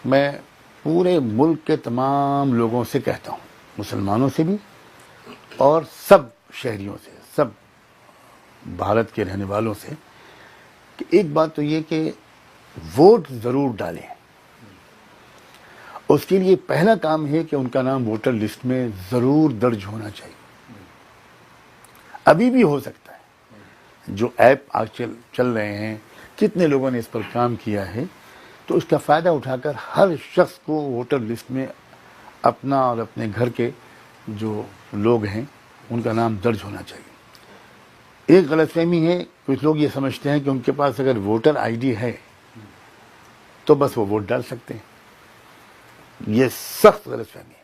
میں پورے ملک کے تمام لوگوں سے کہتا ہوں، مسلمانوں سے بھی اور سب شہریوں سے، سب بھارت کے رہنے والوں سے، کہ ایک بات تو یہ کہ ووٹ ضرور ڈالیں۔ اس کے لیے پہلا کام ہے کہ ان کا نام ووٹر لسٹ میں ضرور درج ہونا چاہیے۔ ابھی بھی ہو سکتا ہے، جو ایپ آج چل رہے ہیں، کتنے لوگوں نے اس پر کام کیا ہے، تو اس کا فائدہ اٹھا کر ہر شخص کو ووٹر لسٹ میں اپنا اور اپنے گھر کے جو لوگ ہیں ان کا نام درج ہونا چاہیے۔ ایک غلط فہمی ہے، کچھ لوگ یہ سمجھتے ہیں کہ ان کے پاس اگر ووٹر آئی ڈی ہے تو بس وہ ووٹ ڈال سکتے ہیں۔ یہ سخت غلط فہمی ہے۔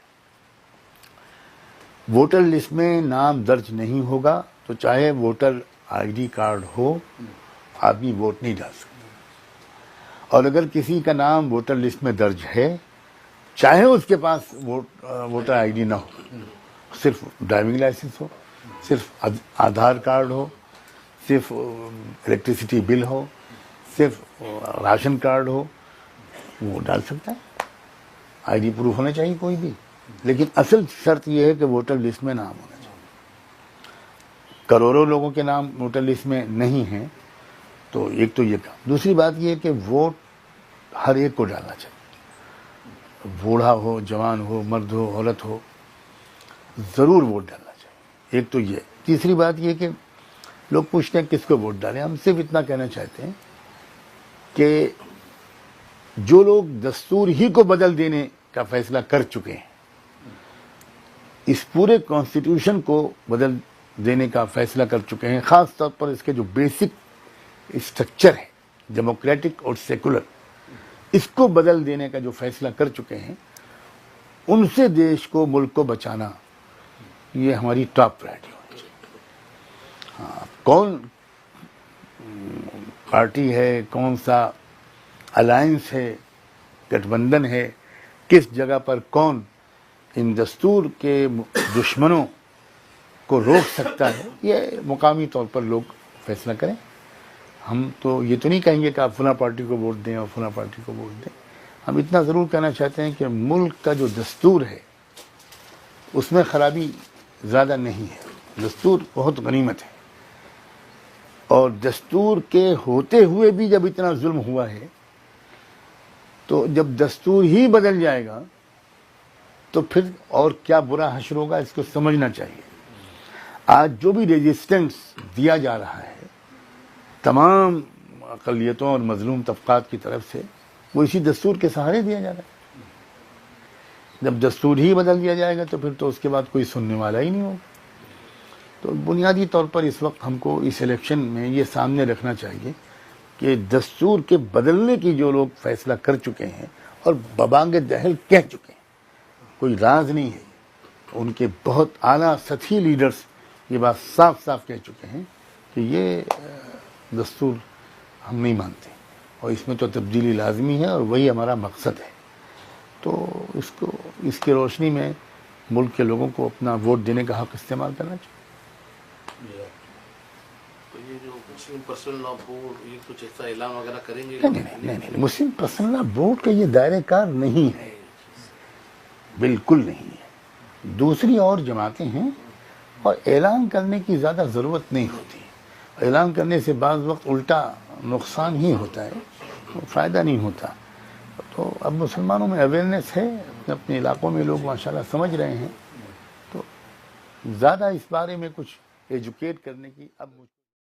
ووٹر لسٹ میں نام درج نہیں ہوگا تو چاہے ووٹر آئی ڈی کارڈ ہو، آدمی ووٹ نہیں ڈال سکتا۔ اور اگر کسی کا نام ووٹر لسٹ میں درج ہے، چاہے اس کے پاس ووٹر آئی ڈی نہ ہو، صرف ڈرائیونگ لائسنس ہو، صرف آدھار کارڈ ہو، صرف الیکٹریسٹی بل ہو، صرف راشن کارڈ ہو، وہ ڈال سکتا ہے۔ آئی ڈی پروف ہونا چاہیے کوئی بھی، لیکن اصل شرط یہ ہے کہ ووٹر لسٹ میں نام ہونا چاہیے۔ کروڑوں لوگوں کے نام ووٹر لسٹ میں نہیں ہیں، تو ایک تو یہ کام۔ دوسری بات یہ ہے کہ ووٹ ہر ایک کو ڈالنا چاہیے، بوڑھا ہو، جوان ہو، مرد ہو، عورت ہو، ضرور ووٹ ڈالنا چاہیے۔ ایک تو یہ۔ تیسری بات یہ کہ لوگ پوچھتے ہیں کس کو ووٹ ڈالیں، ہم صرف اتنا کہنا چاہتے ہیں کہ جو لوگ دستور ہی کو بدل دینے کا فیصلہ کر چکے ہیں، اس پورے کانسٹیٹیوشن کو بدل دینے کا فیصلہ کر چکے ہیں، خاص طور پر اس کے جو بیسک اسٹرکچر ہے ڈیموکریٹک اور سیکولر، اس کو بدل دینے کا جو فیصلہ کر چکے ہیں، ان سے دیش کو، ملک کو بچانا، یہ ہماری ٹاپ پرائرٹی ہونی چاہیے۔ ہاں، کون پارٹی ہے، کون سا الائنس ہے، گٹھ بندھن ہے، کس جگہ پر کون ان دستور کے دشمنوں کو روک سکتا ہے، یہ مقامی طور پر لوگ فیصلہ کریں۔ ہم تو یہ تو نہیں کہیں گے کہ آپ فلاں پارٹی کو ووٹ دیں اور فلاں پارٹی کو ووٹ دیں۔ ہم اتنا ضرور کہنا چاہتے ہیں کہ ملک کا جو دستور ہے اس میں خرابی زیادہ نہیں ہے، دستور بہت غنیمت ہے، اور دستور کے ہوتے ہوئے بھی جب اتنا ظلم ہوا ہے تو جب دستور ہی بدل جائے گا تو پھر اور کیا برا حشر ہوگا، اس کو سمجھنا چاہیے۔ آج جو بھی ریزسٹنس دیا جا رہا ہے تمام اقلیتوں اور مظلوم طبقات کی طرف سے، وہ اسی دستور کے سہارے دیا جا رہا ہے۔ جب دستور ہی بدل دیا جائے گا تو پھر تو اس کے بعد کوئی سننے والا ہی نہیں ہوگا۔ تو بنیادی طور پر اس وقت ہم کو اس الیکشن میں یہ سامنے رکھنا چاہیے کہ دستور کے بدلنے کی جو لوگ فیصلہ کر چکے ہیں اور ببانگ دہل کہہ چکے ہیں، کوئی راز نہیں ہے، ان کے بہت اعلیٰ سطحی لیڈرز یہ بات صاف صاف کہہ چکے ہیں کہ یہ دستور ہم نہیں مانتے اور اس میں تو تبدیلی لازمی ہے اور وہی ہمارا مقصد ہے۔ تو اس کی روشنی میں ملک کے لوگوں کو اپنا ووٹ دینے کا حق استعمال کرنا چاہیے۔ یہ جو مسلم پرسنل لا بورڈ، یہ کچھ ایسا اعلان وغیرہ کریں گے؟ نہیں، مسلم پرسنل لا بورڈ کا یہ دائرہ کار نہیں ہے، بالکل نہیں ہے۔ دوسری اور جماعتیں ہیں اور اعلان کرنے کی زیادہ ضرورت نہیں ہوتی۔ اعلان کرنے سے بعض وقت الٹا نقصان ہی ہوتا ہے، فائدہ نہیں ہوتا۔ تو اب مسلمانوں میں اویئرنیس ہے، اپنے علاقوں میں لوگ ماشاءاللہ سمجھ رہے ہیں، تو زیادہ اس بارے میں کچھ ایجوکیٹ کرنے کی اب